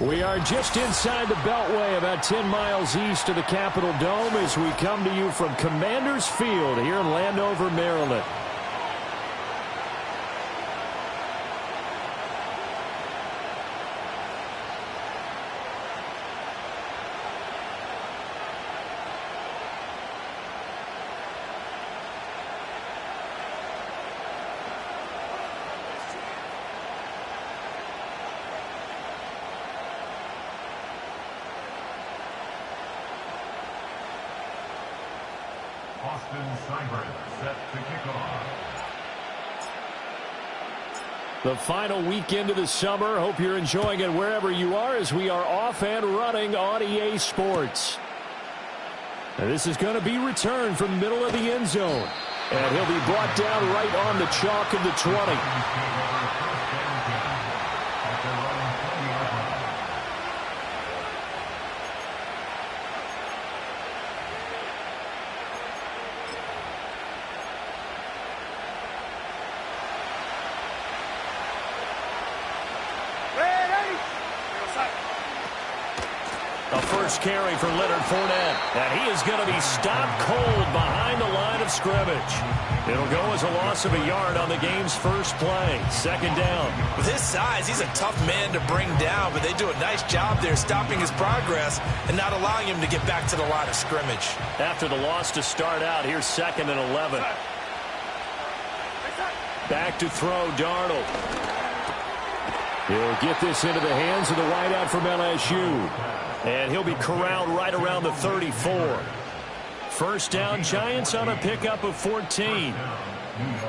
We are just inside the Beltway, about 10 miles east of the Capitol Dome, as we come to you from Commanders Field here in Landover, Maryland. Austin Seibert set to kick off. The final weekend of the summer. Hope you're enjoying it wherever you are as we are off and running on EA Sports. And this is going to be returned from the middle of the end zone. And he'll be brought down right on the chalk of the 20. Carry for Leonard Fournette, and he is going to be stopped cold behind the line of scrimmage. It'll go as a loss of a yard on the game's first play. Second down. With his size, he's a tough man to bring down, but they do a nice job there stopping his progress and not allowing him to get back to the line of scrimmage. After the loss to start out, here's 2nd and 11. Back to throw, Darnold. He'll get this into the hands of the wideout from LSU. And he'll be corralled right around the 34. First down, Giants on a pickup of 14.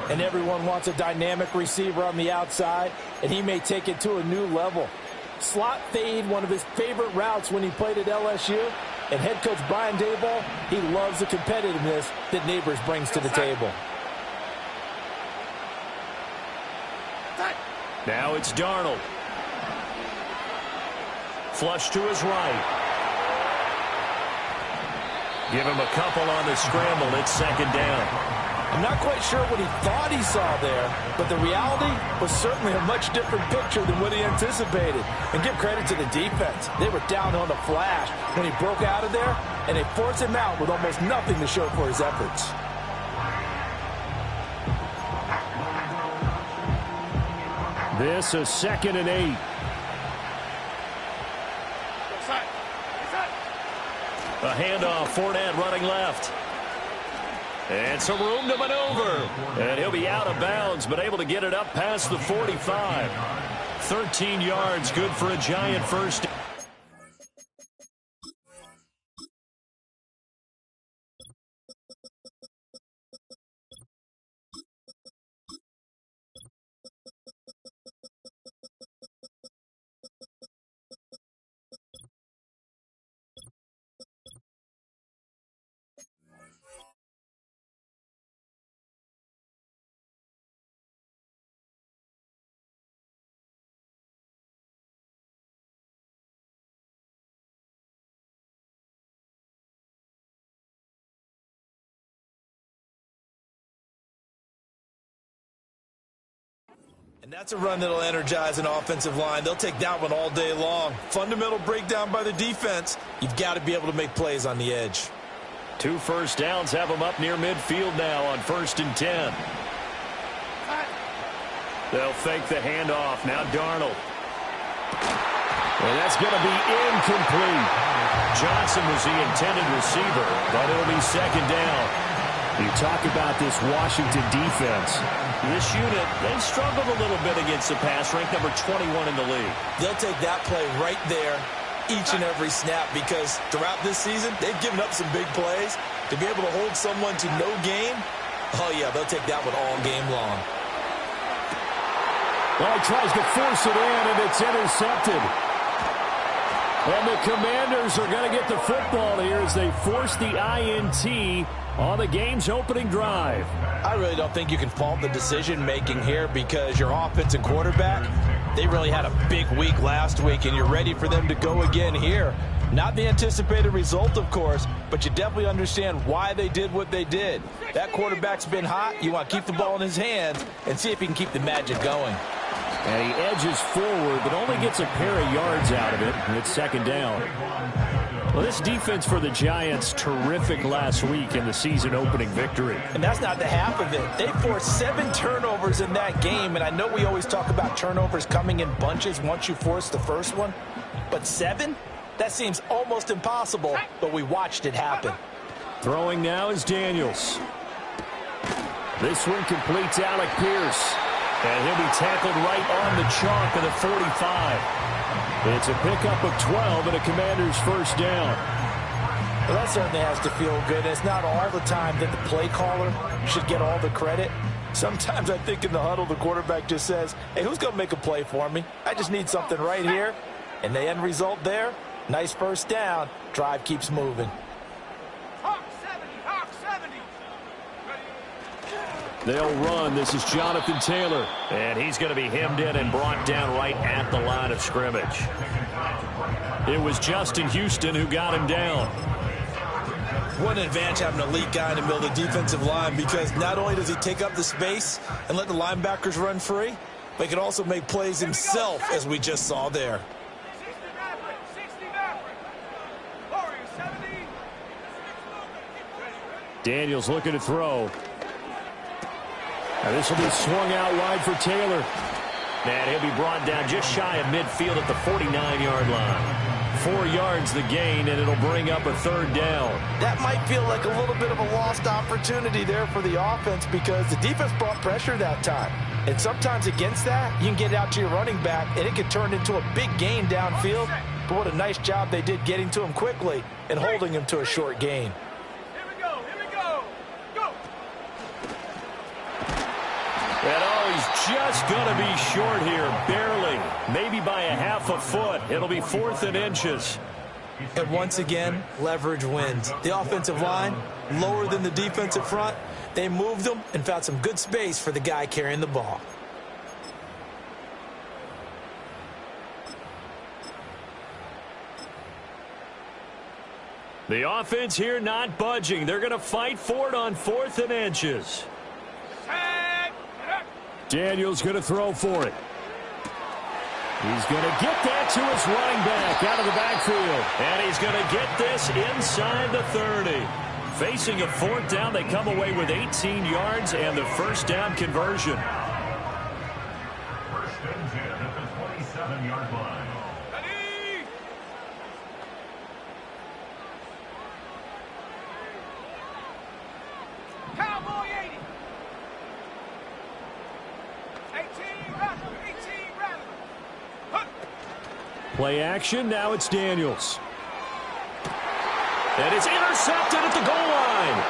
And everyone wants a dynamic receiver on the outside, and he may take it to a new level. Slot fade, one of his favorite routes when he played at LSU. And head coach Brian Daboll, he loves the competitiveness that Neighbors brings to the table. Now it's Darnold. Flush to his right. Give him a couple on the scramble. It's 2nd down. I'm not quite sure what he thought he saw there, but the reality was certainly a much different picture than what he anticipated. And give credit to the defense. They were down on the flash when he broke out of there, and they forced him out with almost nothing to show for his efforts. This is 2nd and 8. A handoff, Fournette running left. And some room to maneuver. And he'll be out of bounds, but able to get it up past the 45. 13 yards, good for a Giant first. And that's a run that'll energize an offensive line. They'll take that one all day long. Fundamental breakdown by the defense. You've got to be able to make plays on the edge. 2 first downs have them up near midfield now on 1st and 10. They'll fake the handoff. Now Darnold. And that's going to be incomplete. Johnson was the intended receiver, but it'll be 2nd down. You talk about this Washington defense. This unit, they've struggled a little bit against the pass, ranked number 21 in the league. They'll take that play right there each and every snap because throughout this season, they've given up some big plays. To be able to hold someone to no gain, oh, yeah, they'll take that one all game long. Well, he tries to force it in, and it's intercepted. And the Commanders are going to get the football here as they force the INT on the game's opening drive. I really don't think you can fault the decision-making here because your offense and quarterback, they really had a big week last week, and you're ready for them to go again here. Not the anticipated result, of course, but you definitely understand why they did what they did. That quarterback's been hot. You want to keep the ball in his hands and see if he can keep the magic going. And he edges forward, but only gets a pair of yards out of it. And it's second down. Well, this defense for the Giants, terrific last week in the season-opening victory. And that's not the half of it. They forced 7 turnovers in that game, and I know we always talk about turnovers coming in bunches once you force the first one, but 7? That seems almost impossible, but we watched it happen. Throwing now is Daniels. This one completes Alec Pierce, and he'll be tackled right on the chalk of the 45. It's a pickup of 12 and a Commander's first down. Well, that certainly has to feel good. It's not all the time that the play caller should get all the credit. Sometimes I think in the huddle, the quarterback just says, hey, who's going to make a play for me? I just need something right here. And the end result there, nice first down. Drive keeps moving. They'll run. This is Jonathan Taylor. And he's going to be hemmed in and brought down right at the line of scrimmage. It was Justin Houston who got him down. What an advantage having an elite guy in the middle of the defensive line, because not only does he take up the space and let the linebackers run free, but he can also make plays himself, as we just saw there. Daniels looking to throw. Now this will be swung out wide for Taylor. And he'll be brought down just shy of midfield at the 49-yard line. 4 yards the gain, and it'll bring up a third down. That might feel like a little bit of a lost opportunity there for the offense, because the defense brought pressure that time. And sometimes against that, you can get out to your running back, and it can turn into a big gain downfield. But what a nice job they did getting to him quickly and holding him to a short gain. And he's just going to be short here, barely, maybe by a half a foot. It'll be 4th and inches. And once again, leverage wins. The offensive line, lower than the defensive front. They moved them and found some good space for the guy carrying the ball. The offense here not budging. They're going to fight for it on 4th and inches. Daniels going to throw for it. He's going to get that to his running back out of the backfield. And he's going to get this inside the 30. Facing a 4th down, they come away with 18 yards and the first down conversion. First and 10 at the 27-yard line. Cowboy 80. 18, Play action, now it's Daniels. And it's intercepted at the goal line.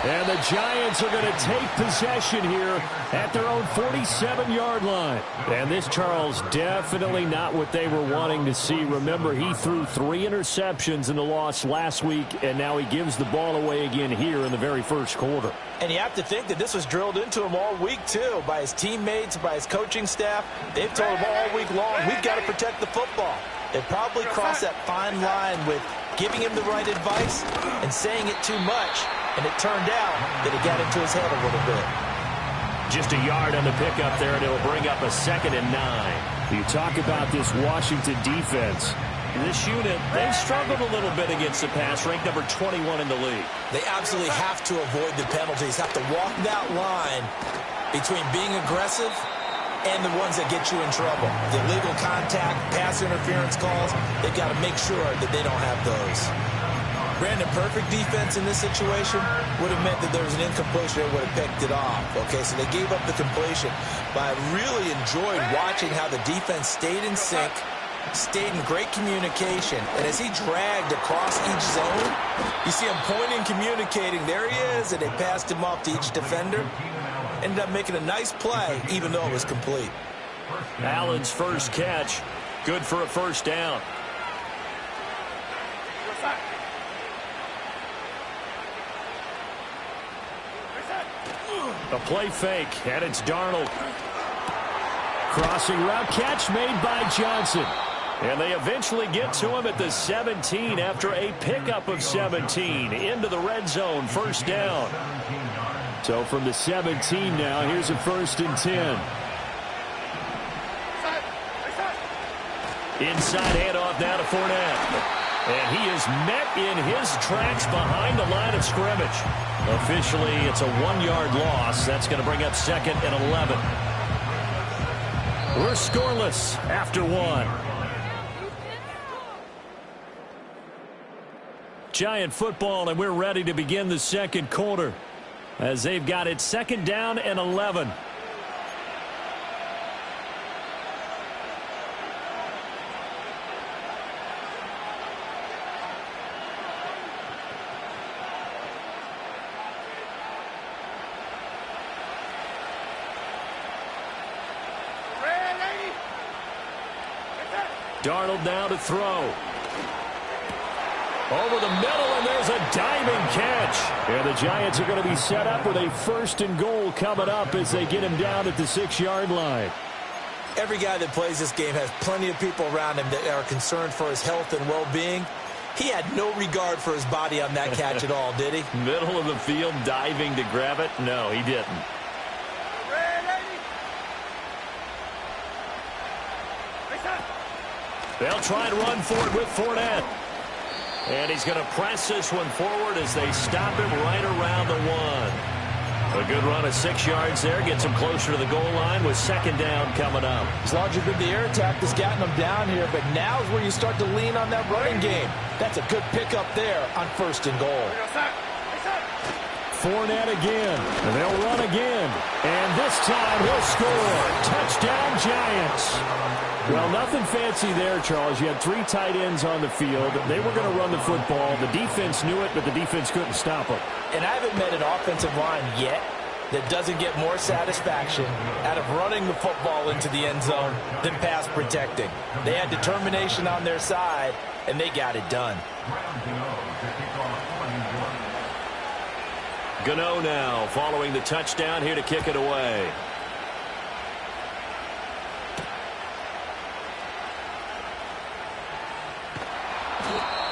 And the Giants are going to take possession here at their own 47-yard line. And this, Charles, definitely not what they were wanting to see. Remember, he threw 3 interceptions in the loss last week, and now he gives the ball away again here in the very first quarter. And you have to think that this was drilled into him all week, too, by his teammates, by his coaching staff. They've told him all week long, we've got to protect the football. They probably crossed that fine line with giving him the right advice and saying it too much. And it turned out that it got into his head a little bit. Just a yard on the pickup there, and it'll bring up a 2nd and 9. You talk about this Washington defense. This unit, they've struggled a little bit against the pass, ranked number 21 in the league. They absolutely have to avoid the penalties, have to walk that line between being aggressive and the ones that get you in trouble. The illegal contact, pass interference calls, they've got to make sure that they don't have those. Brandon, perfect defense in this situation would have meant that there was an incompletion that would have picked it off. Okay, so they gave up the completion. But I really enjoyed watching how the defense stayed in sync, stayed in great communication. And as he dragged across each zone, you see him pointing, communicating. There he is, and they passed him off to each defender. Ended up making a nice play, even though it was complete. Allen's first catch, good for a first down. A play fake, and it's Darnold. Crossing route catch made by Johnson. And they eventually get to him at the 17 after a pickup of 17 into the red zone, first down. So from the 17 now, here's a 1st and 10. Inside handoff now to Fournette. And he is met in his tracks behind the line of scrimmage. Officially, it's a 1-yard loss. That's going to bring up 2nd and 11. We're scoreless after 1. Giant football, and we're ready to begin the 2nd quarter as they've got it 2nd down and 11. Darnold now to throw. Over the middle, and there's a diving catch. Yeah, the Giants are going to be set up with a 1st and goal coming up as they get him down at the 6-yard line. Every guy that plays this game has plenty of people around him that are concerned for his health and well-being. He had no regard for his body on that catch at all, did he? Middle of the field, diving to grab it? No, he didn't. They'll try and run for it with Fournette. And he's going to press this one forward as they stop him right around the 1. A good run of 6 yards there. Gets him closer to the goal line with 2nd down coming up. It's largely been the air attack that's gotten them down here, but now is where you start to lean on that running game. That's a good pickup there on 1st and goal. Fournette again. And they'll run again. And this time he'll score. Touchdown, Giants. Well, nothing fancy there, Charles. You had 3 tight ends on the field. They were going to run the football. The defense knew it, but the defense couldn't stop them. And I haven't met an offensive line yet that doesn't get more satisfaction out of running the football into the end zone than pass protecting. They had determination on their side, and they got it done. Gano now following the touchdown here to kick it away.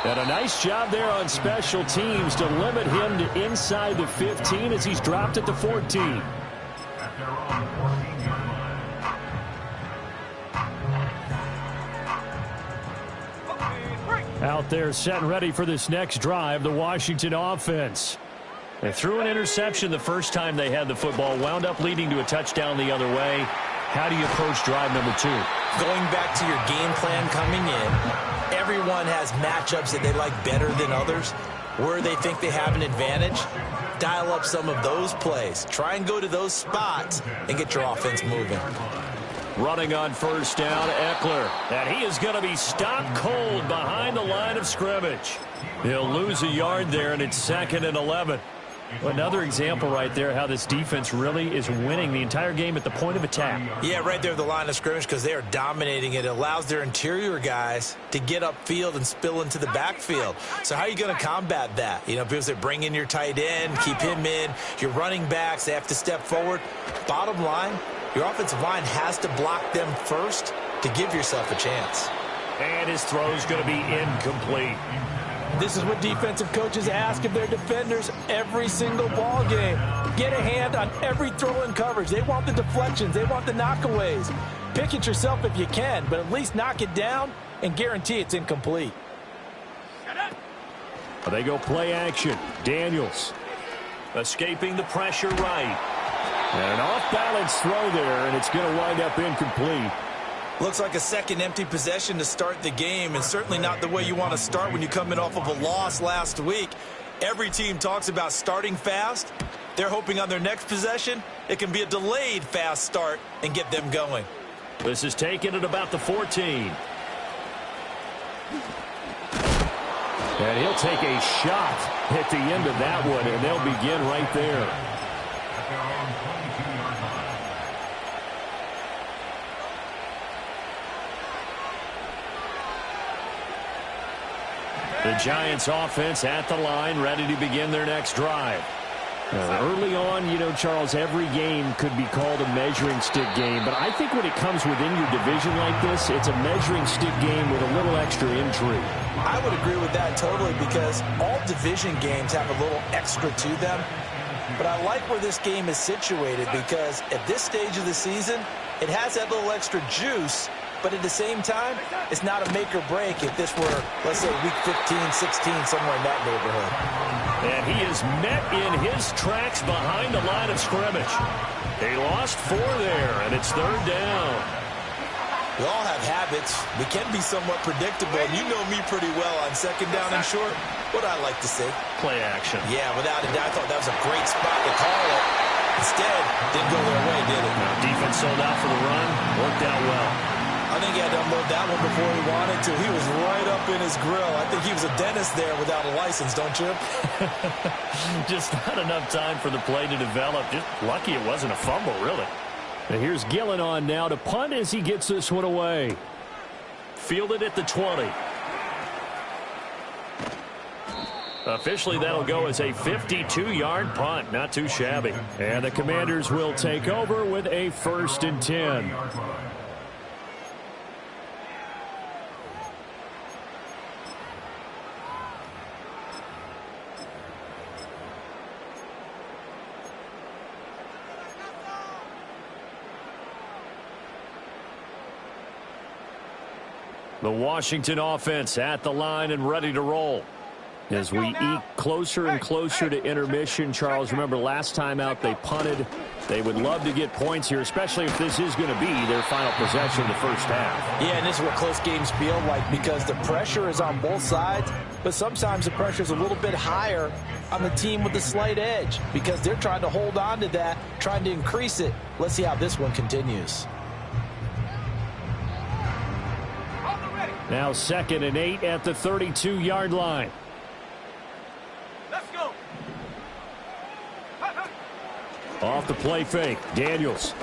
And a nice job there on special teams to limit him to inside the 15 as he's dropped at the 14. Out there set and ready for this next drive, the Washington offense. They threw an interception the first time they had the football, wound up leading to a touchdown the other way. How do you approach drive number 2? Going back to your game plan coming in, everyone has matchups that they like better than others. Where they think they have an advantage, dial up some of those plays. Try and go to those spots and get your offense moving. Running on 1st down, Eckler. And he is going to be stopped cold behind the line of scrimmage. He'll lose a yard there, and it's 2nd and 11. Another example right there how this defense really is winning the entire game at the point of attack. Yeah, right there at the line of scrimmage because they are dominating it. It allows their interior guys to get upfield and spill into the backfield. So how are you going to combat that? You know, because they bring in your tight end, keep him in. Your running backs, they have to step forward. Bottom line, your offensive line has to block them first to give yourself a chance. And his throw is going to be incomplete. This is what defensive coaches ask of their defenders every single ball game. Get a hand on every throw in coverage. They want the deflections. They want the knockaways. Pick it yourself if you can, but at least knock it down and guarantee it's incomplete. They go play action. Daniels escaping the pressure right. And an off-balance throw there, and it's going to wind up incomplete. Looks like a second empty possession to start the game, and certainly not the way you want to start when you come in off of a loss last week. Every team talks about starting fast. They're hoping on their next possession it can be a delayed fast start and get them going. This is taken at about the 14. And he'll take a shot at the end of that one, and they'll begin right there. The Giants offense at the line, ready to begin their next drive. Now, early on, you know, Charles, every game could be called a measuring stick game. But I think when it comes within your division like this, it's a measuring stick game with a little extra intrigue. I would agree with that totally because all division games have a little extra to them. but I like where this game is situated because at this stage of the season, it has that little extra juice, but at the same time, it's not a make or break if this were, let's say, week 15, 16, somewhere in that neighborhood. And he is met in his tracks behind the line of scrimmage. He lost 4 there, and it's 3rd down. We all have habits. We can be somewhat predictable, and you know me pretty well on 2nd down and short. What I like to see. Play action. Yeah, without a doubt, I thought that was a great spot to call it. Instead, didn't go their way, did it? Now, defense sold out for the run. Worked out well. I think he had to unload that one before he wanted to. He was right up in his grill. I think he was a dentist there without a license, don't you? Just not enough time for the play to develop. Just lucky it wasn't a fumble, really. And here's Gillen on now to punt as he gets this one away. Fielded at the 20. Officially, that'll go as a 52-yard punt. Not too shabby. And the Commanders will take over with a 1st and 10. The Washington offense at the line and ready to roll. As we eke closer and closer to intermission, Charles, remember last time out they punted. They would love to get points here, especially if this is going to be their final possession of the first half. Yeah, and this is what close games feel like because the pressure is on both sides, but sometimes the pressure is a little bit higher on the team with the slight edge because they're trying to hold on to that, trying to increase it. Let's see how this one continues. Now 2nd and 8 at the 32-yard line. Let's go. Off the play fake, Daniels.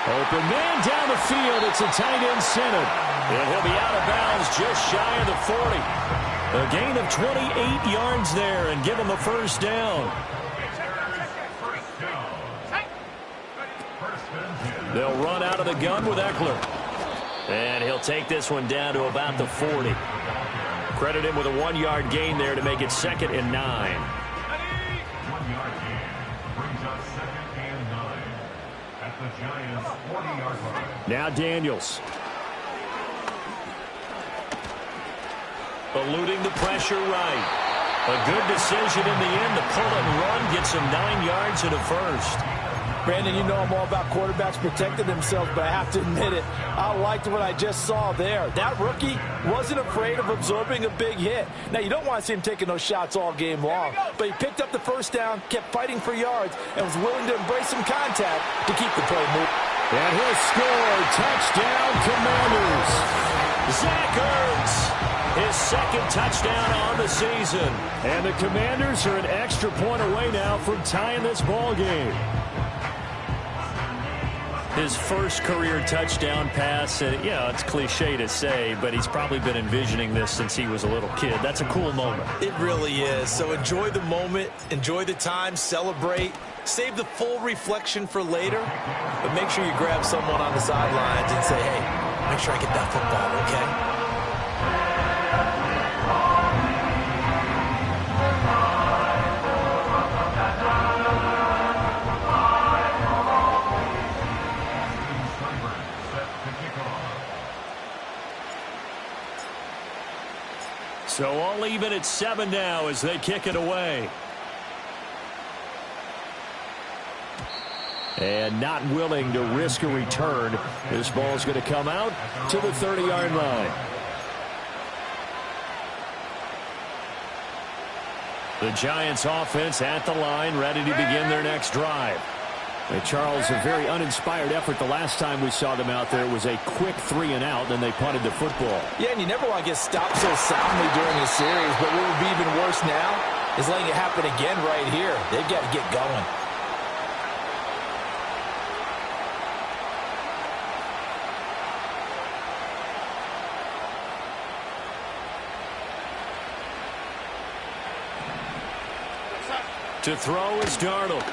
Open man down the field. It's a tight end centered. And he'll be out of bounds just shy of the 40. A gain of 28 yards there and give him a 1st down. They'll run out of the gun with Eckler. And he'll take this one down to about the 40. Credit him with a 1-yard gain there to make it 2nd and 9. 1-yard gain brings up 2nd and 9 at the Giants' 40-yard line. Now Daniels. Eluding the pressure right. A good decision in the end to pull and run, gets him 9 yards and a 1st. Brandon, you know I'm all about quarterbacks protecting themselves, but I have to admit it. I liked what I just saw there. That rookie wasn't afraid of absorbing a big hit. Now, you don't want to see him taking those shots all game long, but he picked up the 1st down, kept fighting for yards, and was willing to embrace some contact to keep the play moving. And he'll score. Touchdown, Commanders. Zach Ertz, his 2nd touchdown on the season. And the Commanders are an extra point away now from tying this ball game. His 1st career touchdown pass, it's cliche to say, but he's probably been envisioning this since he was a little kid. That's a cool moment. It really is. So enjoy the moment, enjoy the time, celebrate, save the full reflection for later, but make sure you grab someone on the sidelines and say, hey, make sure I get that football, okay? So all even at 7 now as they kick it away. And not willing to risk a return. This ball's going to come out to the 30-yard line. The Giants offense at the line, ready to begin their next drive. And Charles, a very uninspired effort the last time we saw them out there. It was a quick 3-and-out, then they punted the football. Yeah, and you never want to get stopped so soundly during a series, but what would be even worse now is letting it happen again right here. They've got to get going. To throw is Darnold.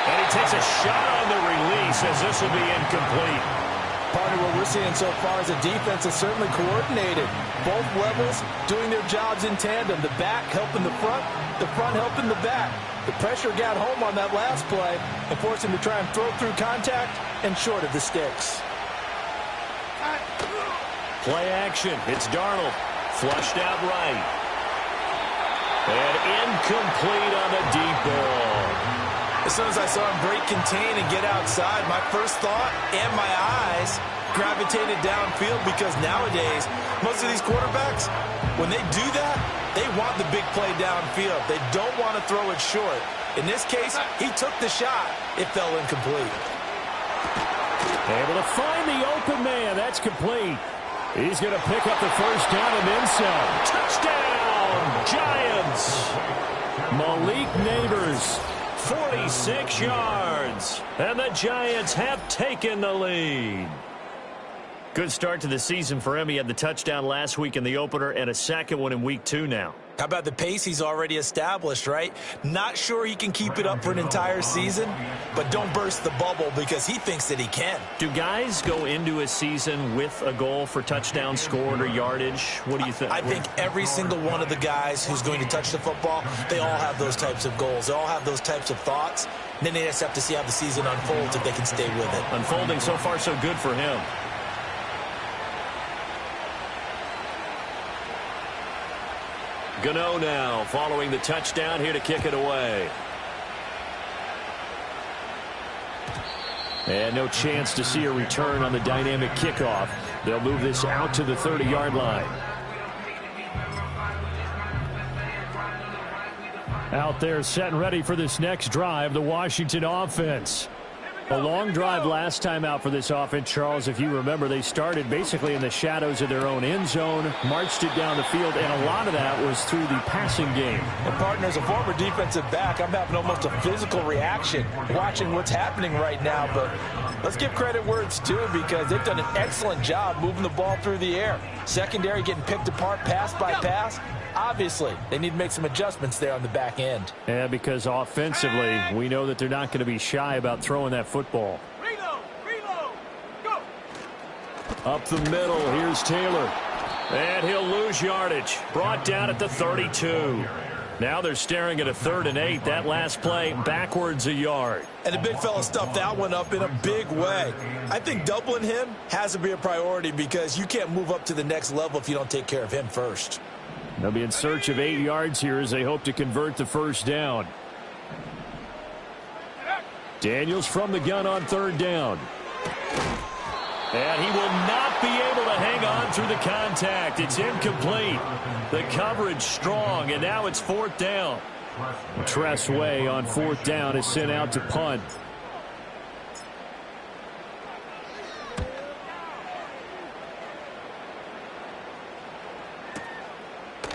And he takes a shot on the release as this will be incomplete. Partner, what we're seeing so far is a defense that's certainly coordinated. Both levels doing their jobs in tandem. The back helping the front helping the back. The pressure got home on that last play and forced him to try and throw through contact and short of the sticks. Play action. It's Darnold. Flushed out right. And incomplete on the deep ball. As soon as I saw him break contain and get outside, my first thought and my eyes gravitated downfield, because nowadays, most of these quarterbacks, when they do that, they want the big play downfield. They don't want to throw it short. In this case, he took the shot. It fell incomplete. Able to find the open man. That's complete. He's going to pick up the first down and then some. Touchdown, Giants. Malik Neighbors, 46 yards. And the Giants have taken the lead. Good start to the season for him. He had the touchdown last week in the opener and a second one in week 2 now. How about the pace he's already established, right? Not sure he can keep it up for an entire season, but don't burst the bubble because he thinks that he can. Do guys go into a season with a goal for touchdown scored or yardage? What do you think? I think every single one of the guys who's going to touch the football, they all have those types of goals. They all have those types of thoughts. And then they just have to see how the season unfolds if they can stay with it. Unfolding so far so good for him. Gano now following the touchdown, here to kick it away. And no chance to see a return on the dynamic kickoff. They'll move this out to the 30-yard line. Out there set and ready for this next drive, the Washington offense. A long drive last time out for this offense, Charles. If you remember, they started basically in the shadows of their own end zone, marched it down the field, and a lot of that was through the passing game. And partner, as a former defensive back, I'm having almost a physical reaction watching what's happening right now. But let's give credit where it's due, because they've done an excellent job moving the ball through the air. Secondary getting picked apart pass by pass. Obviously, they need to make some adjustments there on the back end. Yeah, because offensively, we know that they're not going to be shy about throwing that football. Reload, go. Up the middle, here's Taylor. And he'll lose yardage. Brought down at the 32. Now they're staring at a 3rd and 8. That last play, backwards a yard. And the big fella stuffed that one up in a big way. I think doubling him has to be a priority, because you can't move up to the next level if you don't take care of him first. They'll be in search of 8 yards here as they hope to convert the first down. Daniels from the gun on 3rd down. And he will not be able to hang on through the contact. It's incomplete. The coverage strong, and now it's 4th down. Tress Way on 4th down is sent out to punt.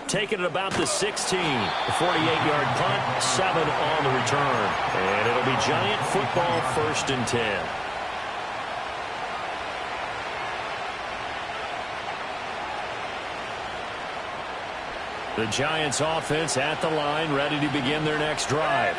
Taking it about the 16. The 48-yard punt, 7 on the return. And it'll be Giant football, 1st and 10. The Giants offense at the line, ready to begin their next drive.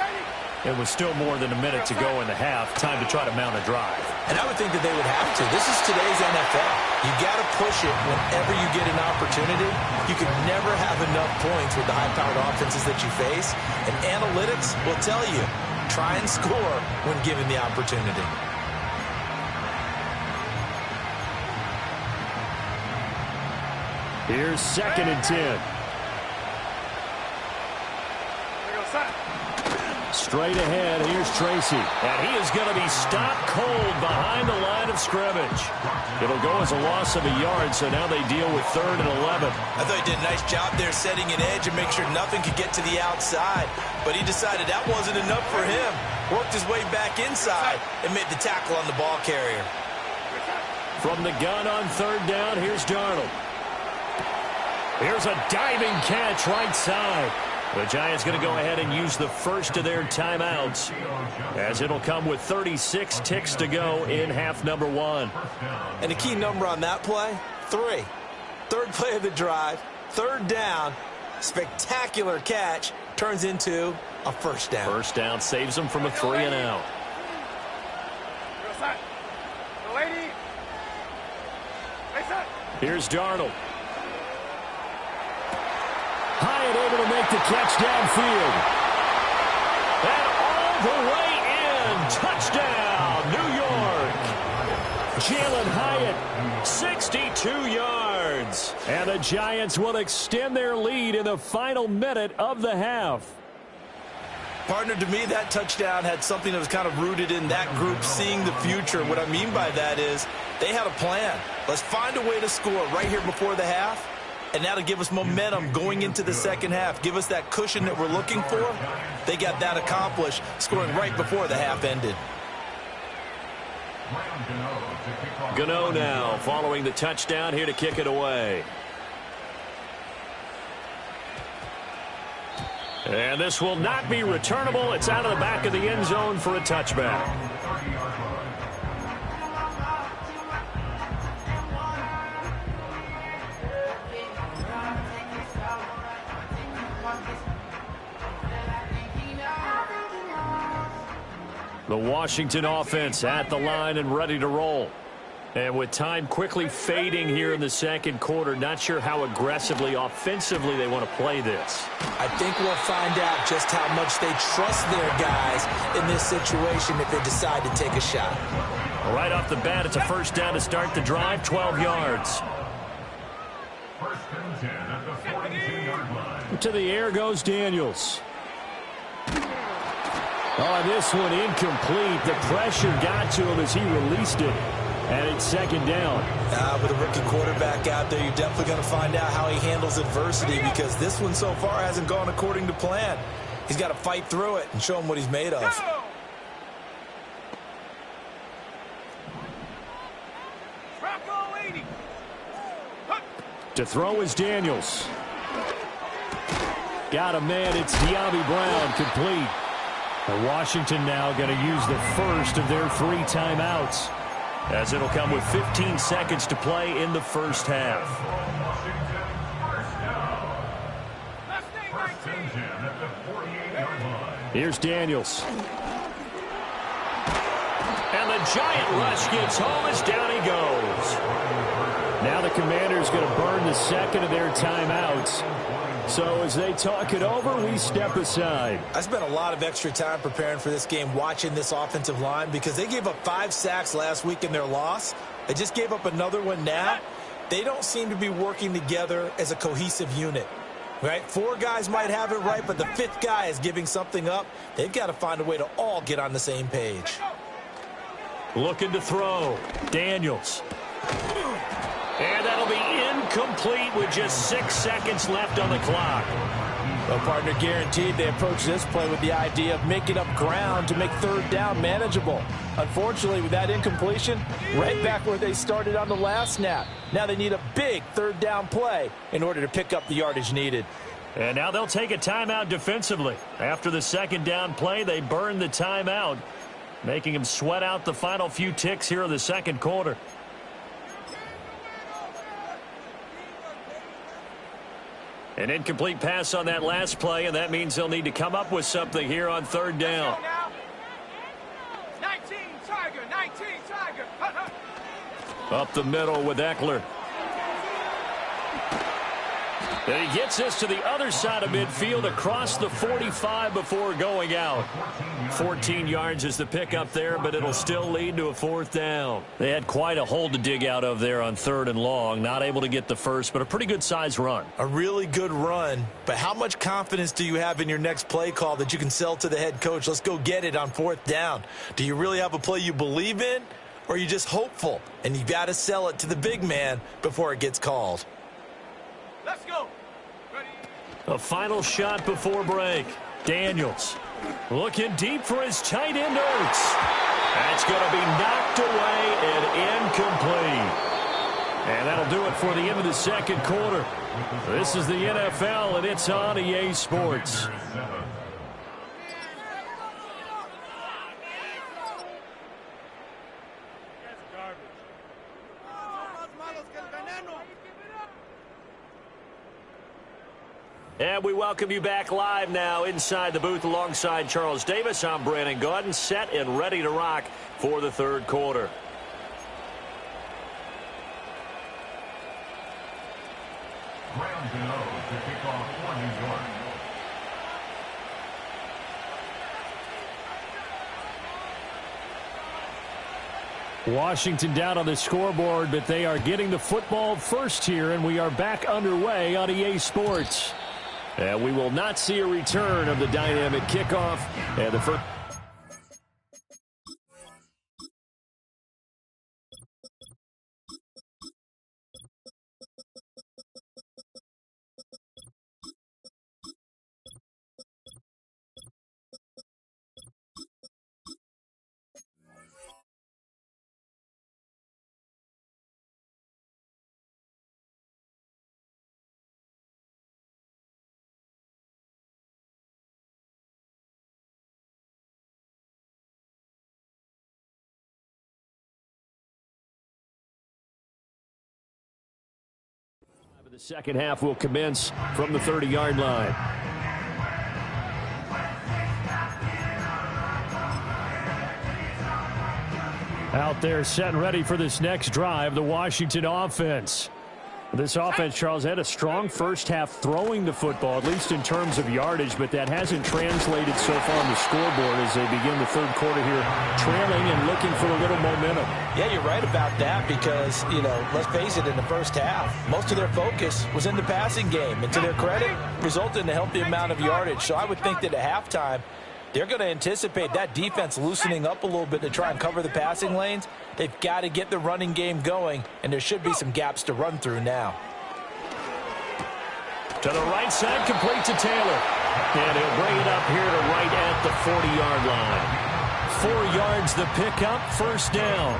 It was still more than a minute to go in the half. Time to try to mount a drive. And I would think that they would have to. This is today's NFL. You got to push it whenever you get an opportunity. You can never have enough points with the high-powered offenses that you face. And analytics will tell you, try and score when given the opportunity. Here's 2nd and 10. Straight ahead, here's Tracy. And he is going to be stopped cold behind the line of scrimmage. It'll go as a loss of a yard, so now they deal with 3rd and 11. I thought he did a nice job there setting an edge and make sure nothing could get to the outside. But he decided that wasn't enough for him. Worked his way back inside and made the tackle on the ball carrier. From the gun on 3rd down, here's Darnold. Here's a diving catch right side. The Giants going to go ahead and use the first of their timeouts, as it'll come with 36 ticks to go in half number 1. And the key number on that play, 3. 3rd play of the drive, 3rd down, spectacular catch, turns into a 1st down. 1st down saves them from a 3 and out. Here's Darnold. Hyatt able to make the catch downfield. And all the way in. Touchdown, New York. Jalen Hyatt, 62 yards. And the Giants will extend their lead in the final minute of the half. Partner, to me, that touchdown had something that was kind of rooted in that group seeing the future. What I mean by that is they had a plan. Let's find a way to score right here before the half, and that'll give us momentum going into the second half. Give us that cushion that we're looking for. They got that accomplished, scoring right before the half ended. Gano now following the touchdown here to kick it away. And this will not be returnable. It's out of the back of the end zone for a touchback. The Washington offense at the line and ready to roll. And with time quickly fading here in the second quarter, not sure how aggressively, offensively they want to play this. I think we'll find out just how much they trust their guys in this situation if they decide to take a shot. Right off the bat, it's a first down to start the drive, 12 yards. First and 10 at the 42-yard line. To the air goes Daniels. Oh, this one incomplete. The pressure got to him as he released it. And it's second down. With a rookie quarterback out there, you're definitely going to find out how he handles adversity, because this one so far hasn't gone according to plan. He's got to fight through it and show him what he's made of. To throw is Daniels. Got a man. It's De'Ami Brown, complete. And Washington now going to use the first of their 3 timeouts, as it'll come with 15 seconds to play in the first half. Here's Daniels. And the giant rush gets home as down he goes. Now the Commanders going to burn the second of their timeouts. So as they talk it over, we step aside. I spent a lot of extra time preparing for this game, watching this offensive line, because they gave up 5 sacks last week in their loss. They just gave up another one now. They don't seem to be working together as a cohesive unit. Right? 4 guys might have it right, but the 5th guy is giving something up. They've got to find a way to all get on the same page. Looking to throw. Daniels. And that'll be incomplete with just 6 seconds left on the clock. Well, partner, guaranteed they approach this play with the idea of making up ground to make third down manageable. Unfortunately, with that incompletion, right back where they started on the last snap. Now they need a big third down play in order to pick up the yardage needed. And now they'll take a timeout defensively. After the second down play, they burn the timeout, making them sweat out the final few ticks here in the second quarter. An incomplete pass on that last play, and that means they'll need to come up with something here on third down. 19 Tiger, 19 Tiger. Up the middle with Eckler. And he gets this to the other side of midfield across the 45 before going out. 14 yards is the pickup there, but it'll still lead to a fourth down. They had quite a hole to dig out of there on third and long. Not able to get the first, but a pretty good size run. A really good run, but how much confidence do you have in your next play call that you can sell to the head coach? Let's go get it on fourth down. Do you really have a play you believe in, or are you just hopeful? And you got to sell it to the big man before it gets called. Let's go. A final shot before break. Daniels looking deep for his tight end Ertz. That's going to be knocked away and incomplete. And that'll do it for the end of the second quarter. This is the NFL, and it's on EA Sports. And we welcome you back live now inside the booth alongside Charles Davis. I'm Brandon Gaudin, set and ready to rock for the third quarter. Graham Gano to kick off for New York. Washington down on the scoreboard, but they are getting the football first here, and we are back underway on EA Sports. And we will not see a return of the dynamic kickoff. And the first. The second half will commence from the 30-yard line. Out there set and ready for this next drive, the Washington offense. This offense, Charles, had a strong first half throwing the football, at least in terms of yardage, but that hasn't translated so far on the scoreboard as they begin the third quarter here, trailing and looking for a little momentum. Yeah, you're right about that because, let's face it, in the first half, most of their focus was in the passing game. And to their credit, resulted in a healthy amount of yardage. So I would think that at halftime, they're going to anticipate that defense loosening up a little bit to try and cover the passing lanes. They've got to get the running game going, and there should be some gaps to run through now. To the right side, complete to Taylor. And he'll bring it up here to right at the 40-yard line. 4 yards the pickup, first down.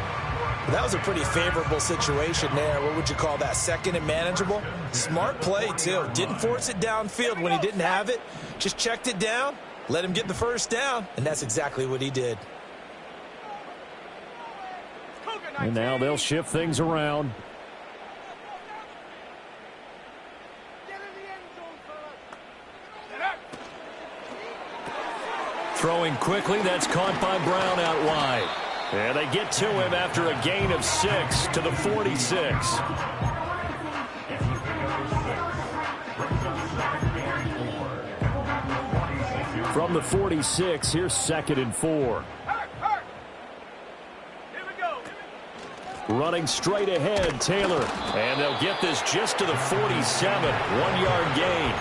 That was a pretty favorable situation there. What would you call that? Second and manageable? Smart play, too. Didn't force it downfield when he didn't have it. Just checked it down. Let him get the first down, and that's exactly what he did. And now they'll shift things around. Throwing quickly, that's caught by Brown out wide. And they get to him after a gain of 6 to the 46. From the 46, here's 2nd and 4. Running straight ahead, Taylor. And they'll get this just to the 47. 1-yard gain.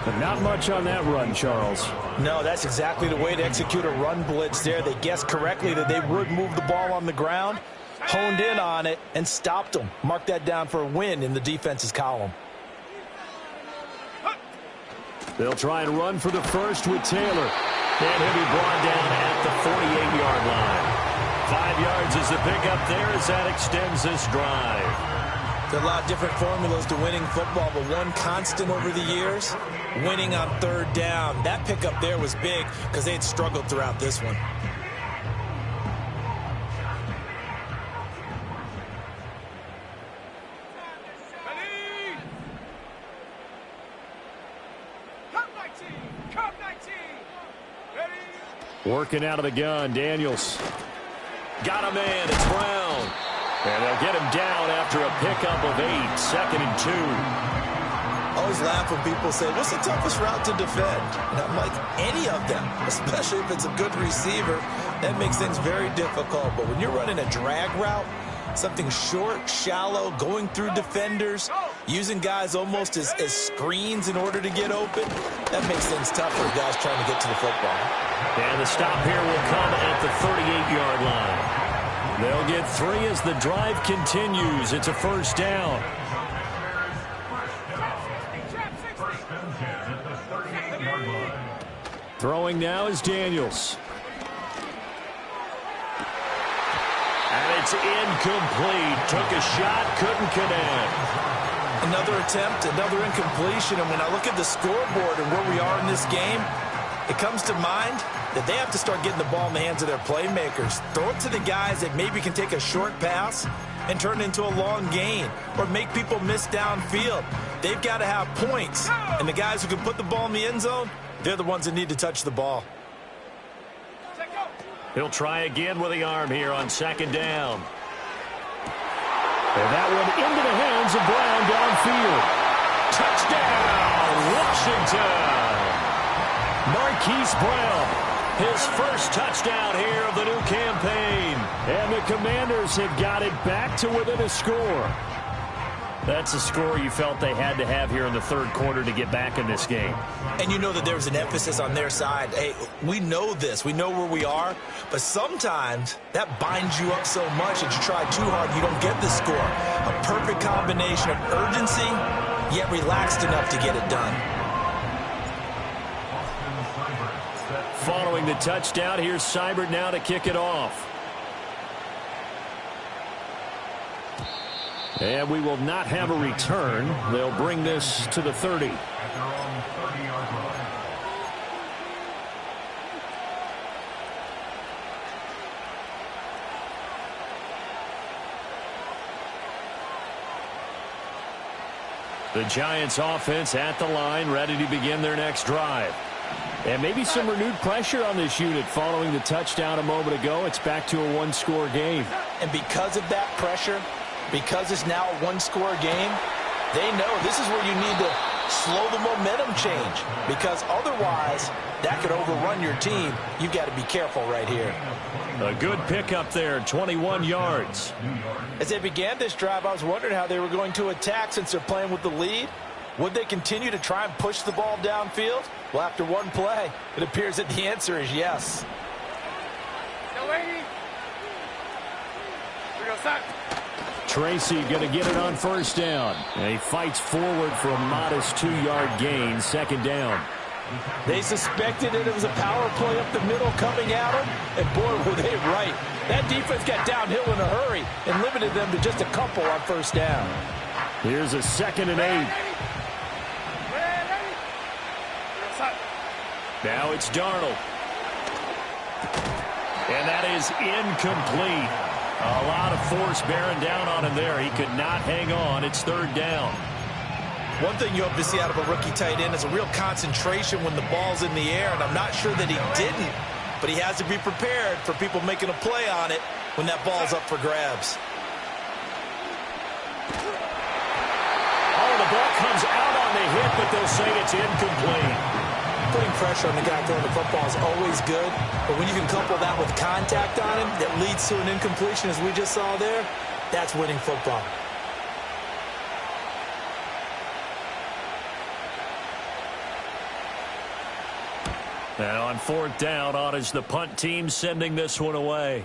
But not much on that run, Charles. No, that's exactly the way to execute a run blitz there. They guessed correctly that they would move the ball on the ground, honed in on it, and stopped them. Mark that down for a win in the defense's column. They'll try and run for the first with Taylor. And he'll be brought down at the 48-yard line. 5 yards is the pickup there as that extends this drive. There are a lot of different formulas to winning football, but one constant over the years, winning on third down. That pickup there was big because they had struggled throughout this one. Working out of the gun, Daniels. Got a man, it's Brown. And they'll get him down after a pickup of 8, 2nd and 2. I always laugh when people say, what's the toughest route to defend? And I'm like, any of them, especially if it's a good receiver. That makes things very difficult. But when you're running a drag route, something short, shallow, going through defenders, using guys almost as screens in order to get open, that makes things tough for guys trying to get to the football. And the stop here will come at the 38-yard line. They'll get 3 as the drive continues. It's a first down. Throwing now is Daniels. And it's incomplete. Took a shot, couldn't connect. Another attempt, another incompletion. And when I look at the scoreboard and where we are in this game, it comes to mind that they have to start getting the ball in the hands of their playmakers. Throw it to the guys that maybe can take a short pass and turn it into a long gain or make people miss downfield. They've got to have points. And the guys who can put the ball in the end zone, they're the ones that need to touch the ball. He'll try again with the arm here on 2nd down. And that one into the hands of Brown downfield. Touchdown, Washington! Marquise Brown, his first touchdown here of the new campaign. And the Commanders have got it back to within a score. That's a score you felt they had to have here in the third quarter to get back in this game. And you know that there was an emphasis on their side. Hey, we know this. We know where we are. But sometimes that binds you up so much that you try too hard, you don't get the score. A perfect combination of urgency, yet relaxed enough to get it done. Following the touchdown, here's Seibert now to kick it off. And we will not have a return. They'll bring this to the 30. At their own 30-yard line. The Giants offense at the line, ready to begin their next drive. And maybe some renewed pressure on this unit following the touchdown a moment ago. It's back to a one-score game. And because of that pressure, because it's now a one-score game, they know this is where you need to slow the momentum change, because otherwise that could overrun your team. You've got to be careful right here. A good pickup there, 21 yards. As they began this drive, I was wondering how they were going to attack since they're playing with the lead. Would they continue to try and push the ball downfield? Well, after one play, it appears that the answer is yes. Tracy going to get it on first down. And he fights forward for a modest 2-yard gain, second down. They suspected it was a power play up the middle coming at them, and boy, were they right. That defense got downhill in a hurry and limited them to just a couple on first down. Here's a 2nd and 8. Now it's Darnold. And that is incomplete. A lot of force bearing down on him there. He could not hang on. It's third down. One thing you hope to see out of a rookie tight end is a real concentration when the ball's in the air, and I'm not sure that he didn't, but he has to be prepared for people making a play on it when that ball's up for grabs. Oh, the ball comes out on the hit, but they'll say it's incomplete. Putting pressure on the guy throwing the football is always good, but when you can couple that with contact on him that leads to an incompletion, as we just saw there, that's winning football. And on fourth down, on is the punt team sending this one away.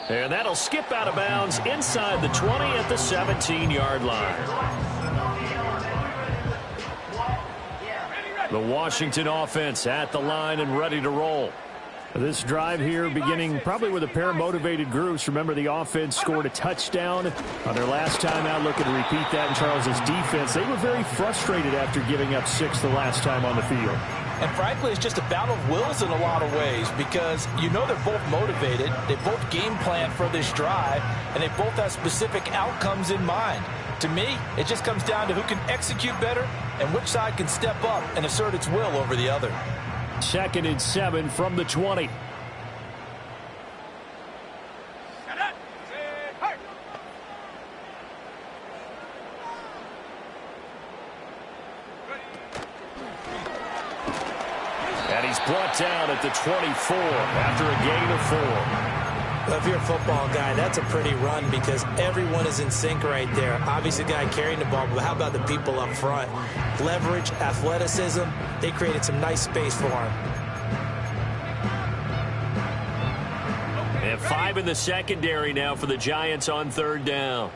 And that'll skip out of bounds inside the 20 at the 17-yard line. The Washington offense at the line and ready to roll. This drive here beginning probably with a pair of motivated groups. Remember, the offense scored a touchdown on their last time out. Looking to repeat that in Charles's defense. They were very frustrated after giving up 6 the last time on the field. And frankly, it's just a battle of wills in a lot of ways, because you know they're both motivated. They both game plan for this drive, and they both have specific outcomes in mind. To me, it just comes down to who can execute better and which side can step up and assert its will over the other. 2nd and 7 from the 20. And he's brought down at the 24 after a gain of 4. Well, if you're a football guy, that's a pretty run because everyone is in sync right there. Obviously, the guy carrying the ball, but how about the people up front? Leverage, athleticism, they created some nice space for him. And 5 in the secondary now for the Giants on third down.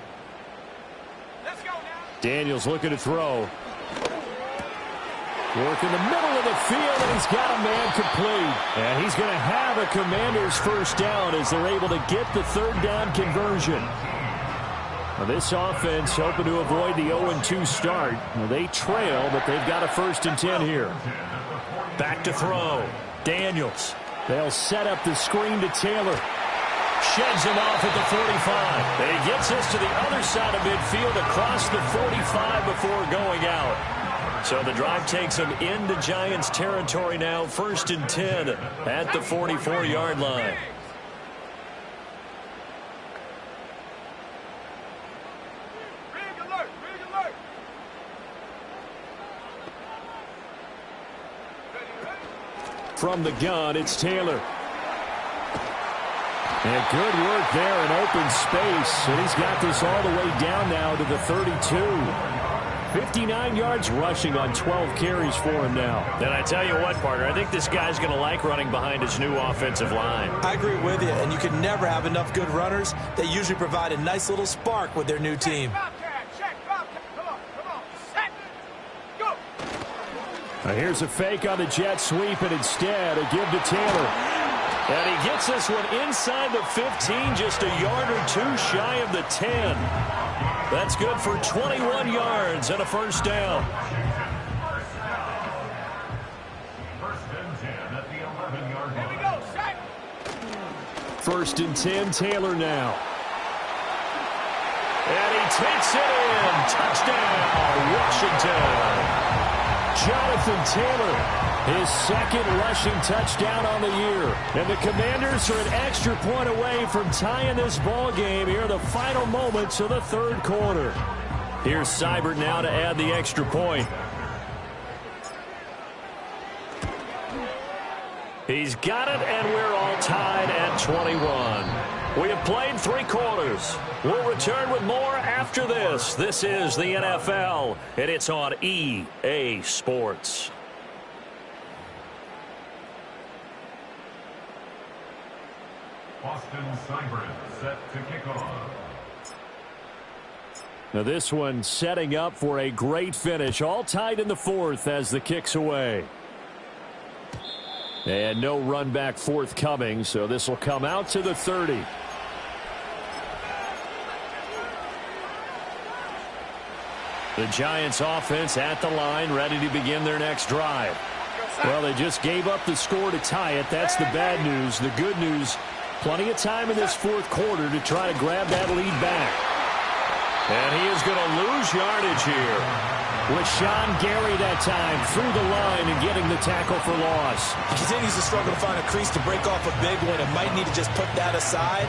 Let's go now. Daniels looking to throw. Work in the middle of the field, and he's got a man complete. And he's going to have a Commanders first down as they're able to get the third down conversion. Now this offense hoping to avoid the 0-2 start. Well, they trail, but they've got a 1st and 10 here. Back to throw. Daniels. They'll set up the screen to Taylor. Sheds him off at the 45. And he gets us to the other side of midfield across the 45 before going out. So the drive takes them into Giants territory now. 1st and 10 at the 44-yard line. Rig alert, rig alert. From the gun, it's Taylor. And good work there in open space. And he's got this all the way down now to the 32. 59 yards rushing on 12 carries for him now. And I tell you what, partner, I think this guy's going to like running behind his new offensive line. I agree with you, and you can never have enough good runners. They usually provide a nice little spark with their new team. Now here's a fake on the jet sweep, and instead a give to Taylor. And he gets this one inside the 15, just a yard or two shy of the 10. That's good for 21 yards and a first down. First and 10 at the 11-yard line. Here we go, set. First and 10, Taylor now. And he takes it in. Touchdown, Washington. Jonathan Taylor, his second rushing touchdown on the year. And the Commanders are an extra point away from tying this ball game here in the final moments of the third quarter. Here's Seibert now to add the extra point. He's got it, and we're all tied at 21. We have played 3 quarters. We'll return with more after this. This is the NFL, and it's on EA Sports. Austin Seibert set to kick off. Now this one setting up for a great finish. All tied in the fourth as the kick's away. And no run back forthcoming, so this will come out to the 30. The Giants offense at the line, ready to begin their next drive. Well, they just gave up the score to tie it. That's the bad news. The good news, plenty of time in this fourth quarter to try to grab that lead back. And he is going to lose yardage here. With Sean Gary that time through the line and getting the tackle for loss. He continues to struggle to find a crease to break off a big one and might need to just put that aside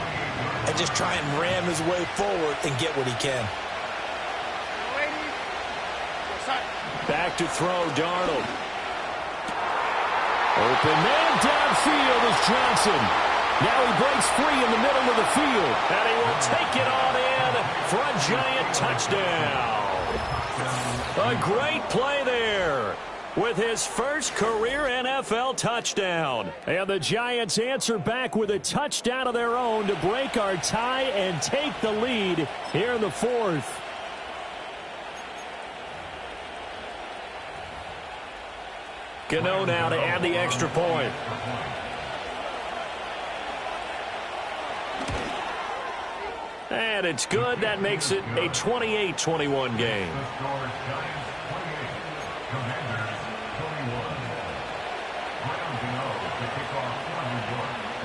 and just try and ram his way forward and get what he can. Back to throw, Darnold. Open man downfield is Johnson. Now he breaks free in the middle of the field. And he will take it on in for a Giant touchdown. A great play there with his first career NFL touchdown. And the Giants answer back with a touchdown of their own to break our tie and take the lead here in the fourth. Gano now to add the extra point. And it's good. That makes it a 28-21 game.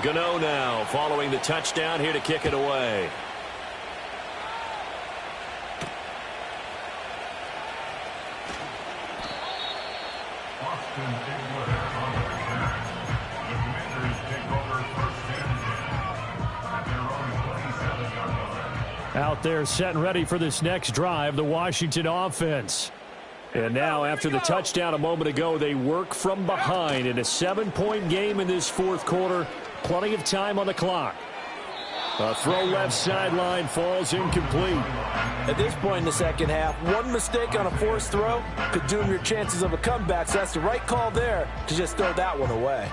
Gano now following the touchdown here to kick it away. Out there set and ready for this next drive, the Washington offense. And now after the touchdown a moment ago, they work from behind in a 7-point game in this fourth quarter. Plenty of time on the clock. A throw left sideline falls incomplete. At this point in the second half, one mistake on a forced throw could doom your chances of a comeback. So that's the right call there to just throw that one away.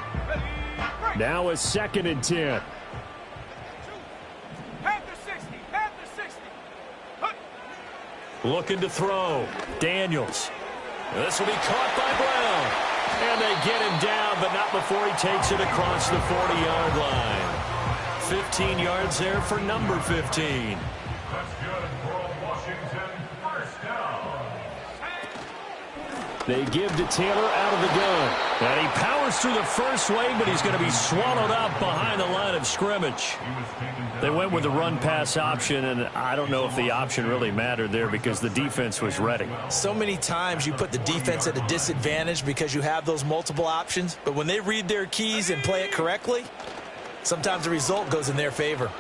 Now a 2nd and 10. Looking to throw. Daniels. This will be caught by Brown. And they get him down, but not before he takes it across the 40-yard line. 15 yards there for number 15. That's good for Washington. First down. They give to Taylor out of the gun. And he powers through the first wave, but he's going to be swallowed up behind the line of scrimmage. They went with the run-pass option, and I don't know if the option really mattered there because the defense was ready. So many times you put the defense at a disadvantage because you have those multiple options, but when they read their keys and play it correctly, sometimes the result goes in their favor.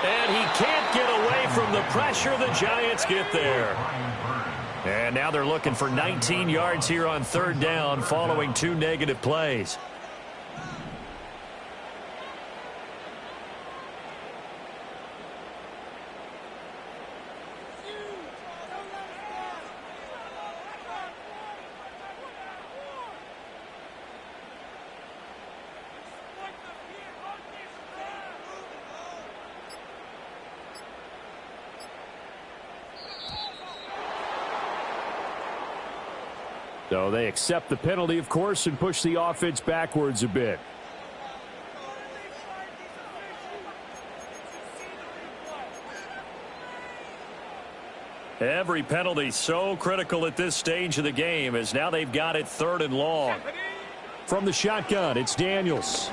And he can't get away from the pressure. The Giants get there. And now they're looking for 19 yards here on third down following 2 negative plays. So they accept the penalty, of course, and push the offense backwards a bit. Every penalty so critical at this stage of the game, as now they've got it 3rd and long. From the shotgun, it's Daniels.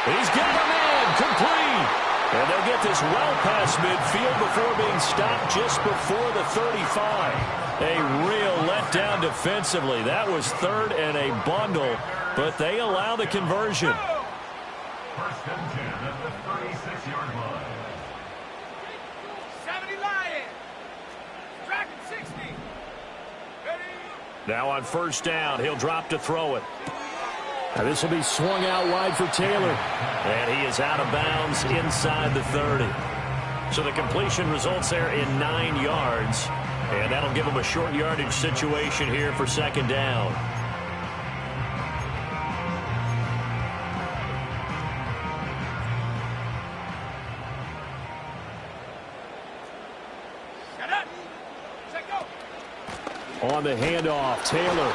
He's got a man complete. And they'll get this well past midfield before being stopped just before the 35. A real letdown defensively. That was 3rd and a bundle, but they allow the conversion. First and 10 at the 36-yard line. 70 Lions. Dragon 60. Ready? Now on first down, he'll drop to throw it. Now this will be swung out wide for Taylor. And he is out of bounds inside the 30. So the completion results there in 9 yards. And that'll give him a short yardage situation here for second down. Shut up. Set go. On the handoff, Taylor.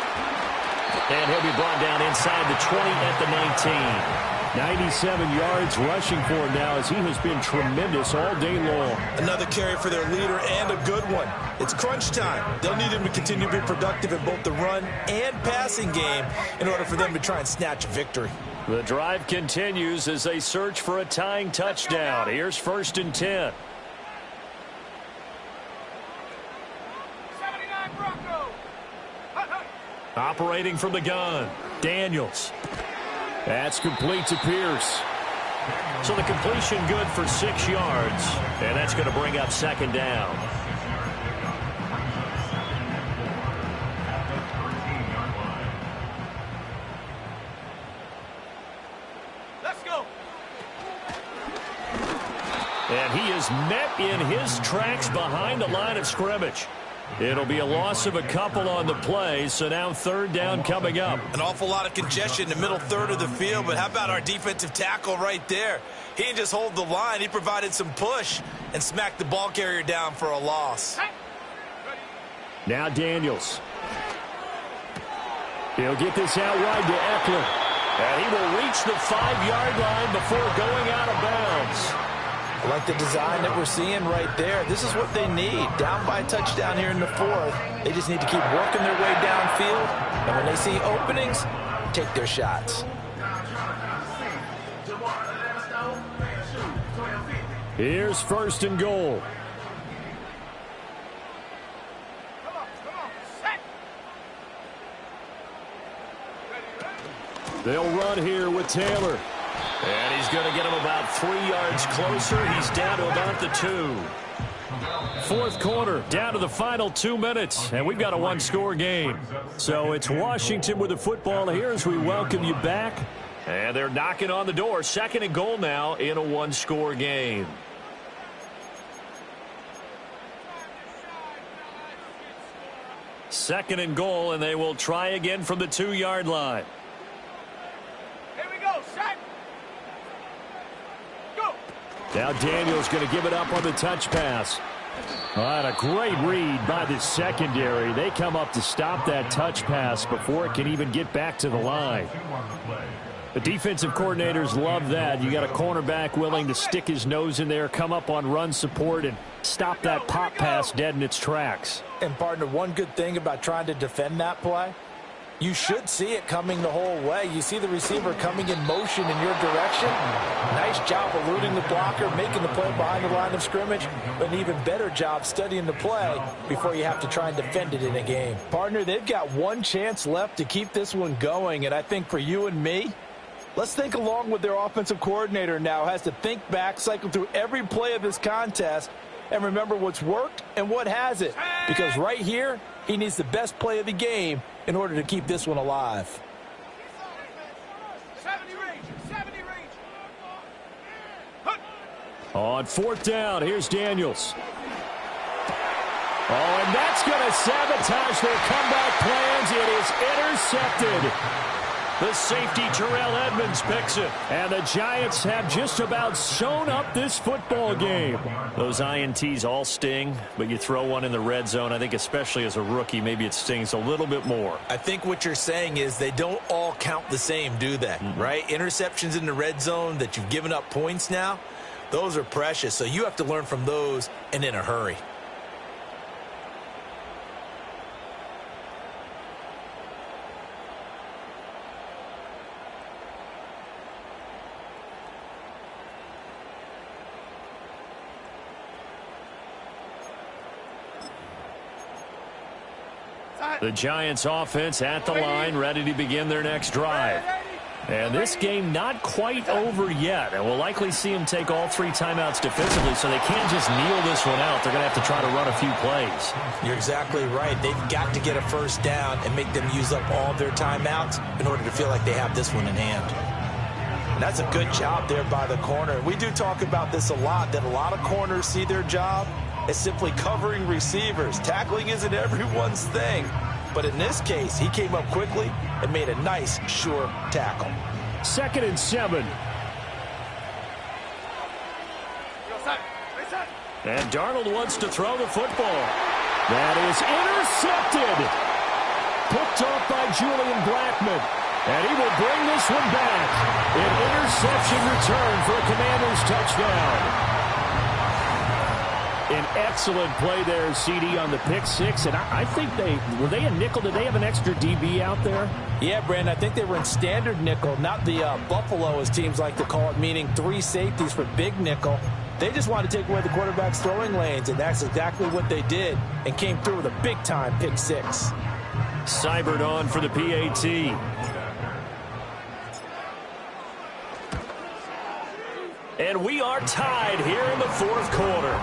And he'll be brought down inside the 20 at the 19. 97 yards rushing for him now, as he has been tremendous all day long. Another carry for their leader, and a good one. It's crunch time. They'll need him to continue to be productive in both the run and passing game in order for them to try and snatch a victory. The drive continues as they search for a tying touchdown. Here's 1st and 10. 79 Broncos. Operating from the gun, Daniels. That's complete to Pierce. So the completion good for 6 yards, and that's going to bring up second down. Let's go. And he is met in his tracks behind the line of scrimmage. It'll be a loss of a couple on the play, so now third down coming up. An awful lot of congestion in the middle third of the field, but how about our defensive tackle right there? He didn't just hold the line. He provided some push and smacked the ball carrier down for a loss. Now Daniels. He'll get this out wide to Eckler. And he will reach the 5-yard line before going out of bounds. I like the design that we're seeing right there. This is what they need. Down by a touchdown here in the 4th. They just need to keep working their way downfield. And when they see openings, take their shots. Here's 1st and goal. Come on. Set. They'll run here with Taylor. And he's going to get him about 3 yards closer. He's down to about the 2. Fourth quarter, down to the final 2 minutes, and we've got a one-score game. So it's Washington with the football here as we welcome you back. And they're knocking on the door. 2nd and goal now in a one-score game. Second and goal, and they will try again from the 2-yard line. Here we go. Set. Go. Now Daniels going to give it up on the touch pass. All right, a great read by the secondary. They come up to stop that touch pass before it can even get back to the line. The defensive coordinators love that. You got a cornerback willing to stick his nose in there, come up on run support, and stop that pop pass dead in its tracks. And, partner, one good thing about trying to defend that play, you should see it coming the whole way. You see the receiver coming in motion in your direction. Nice job eluding the blocker, making the play behind the line of scrimmage, but an even better job studying the play before you have to try and defend it in a game. Partner, they've got one chance left to keep this one going, and I think for you and me, let's think along with their offensive coordinator now. Has to think back, cycle through every play of this contest, and remember what's worked and what hasn't. Because right here, he needs the best play of the game in order to keep this one alive. 70 range, 70 range. On fourth down, here's Daniels. Oh, and that's going to sabotage their comeback plans. It is intercepted. The safety, Terrell Edmonds, picks it. And the Giants have just about sewn up this football game. Those INTs all sting, but you throw one in the red zone, I think especially as a rookie, maybe it stings a little bit more. I think what you're saying is they don't all count the same, do they? Right? Interceptions in the red zone that you've given up points now, those are precious. So you have to learn from those and in a hurry. The Giants offense at the line, ready to begin their next drive. And this game not quite over yet. And we'll likely see them take all 3 timeouts defensively, so they can't just kneel this one out. They're going to have to try to run a few plays. You're exactly right. They've got to get a first down and make them use up all their timeouts in order to feel like they have this one in hand. And that's a good job there by the corner. We do talk about this a lot, that a lot of corners see their job as simply covering receivers. Tackling isn't everyone's thing. But in this case, he came up quickly and made a nice, sure tackle. 2nd and 7. And Darnold wants to throw the football. That is intercepted. Picked off by Julian Blackmon. And he will bring this one back. An interception return for a Commanders touchdown. An excellent play there, CD, on the pick 6. And I think were they a nickel? Did they have an extra DB out there? Yeah, Brandon, I think they were in standard nickel, not the Buffalo, as teams like to call it, meaning 3 safeties for big nickel. They just wanted to take away the quarterback's throwing lanes, and that's exactly what they did, and came through with a big-time pick 6. Seibert on for the PAT. And we are tied here in the 4th quarter.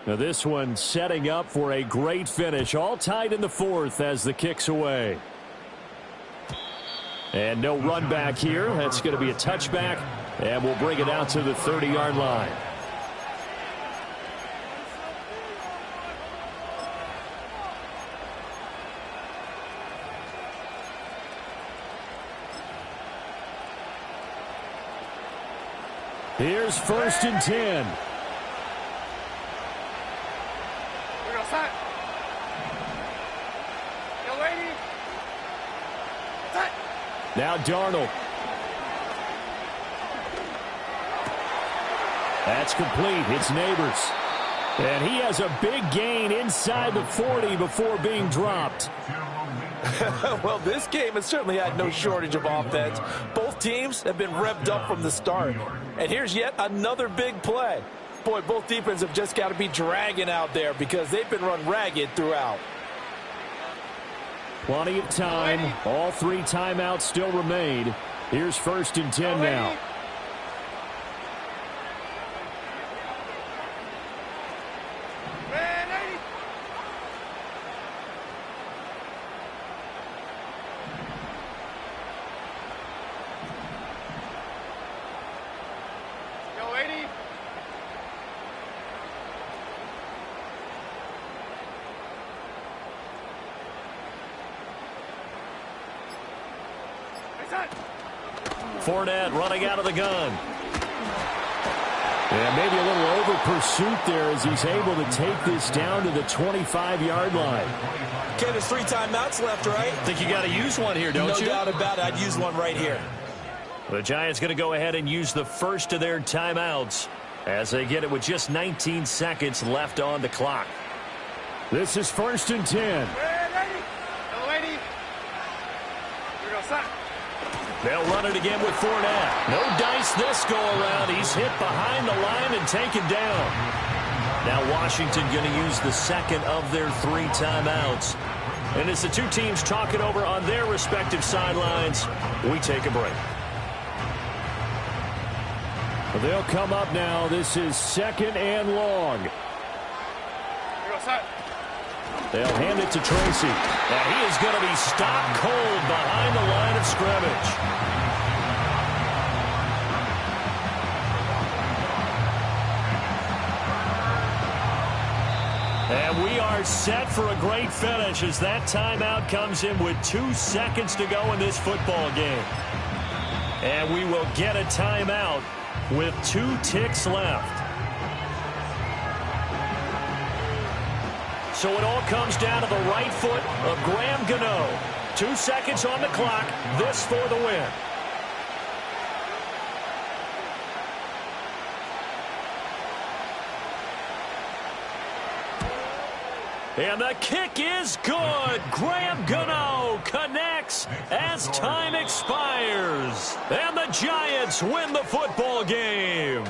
Now this one setting up for a great finish. All tied in the 4th as the kick's away. And no run back here. That's going to be a touchback. And we'll bring it out to the 30-yard line. Here's 1st and 10. We're going to set. Yo, lady. Set. Now Darnold. That's complete. It's Neighbors. And he has a big gain inside the 40 before being dropped. Well, this game has certainly had no shortage of offense. Both teams have been revved up from the start. And here's yet another big play. Boy, both defenses have just got to be dragging out there because they've been run ragged throughout. Plenty of time. All 3 timeouts still remain. Here's 1st and 10 now. Fournette running out of the gun. And maybe a little over pursuit there as he's able to take this down to the 25-yard line. Okay, there's 3 timeouts left, right? I think you got to use one here, don't you? No doubt about it. I'd use one right here. The Giants going to go ahead and use the first of their timeouts as they get it with just 19 seconds left on the clock. This is 1st and 10. They'll run it again with Fournette. No dice this go around. He's hit behind the line and taken down. Now Washington going to use the second of their 3 timeouts. And as the two teams talk it over on their respective sidelines, we take a break. They'll come up now. This is 2nd and long. They'll hand it to Tracy. And he is going to be stopped cold behind the line of scrimmage. And we are set for a great finish as that timeout comes in with 2 seconds to go in this football game. And we will get a timeout with 2 ticks left. So it all comes down to the right foot of Graham Gano. 2 seconds on the clock. This for the win. And the kick is good. Graham Gano connects as time expires. And the Giants win the football game.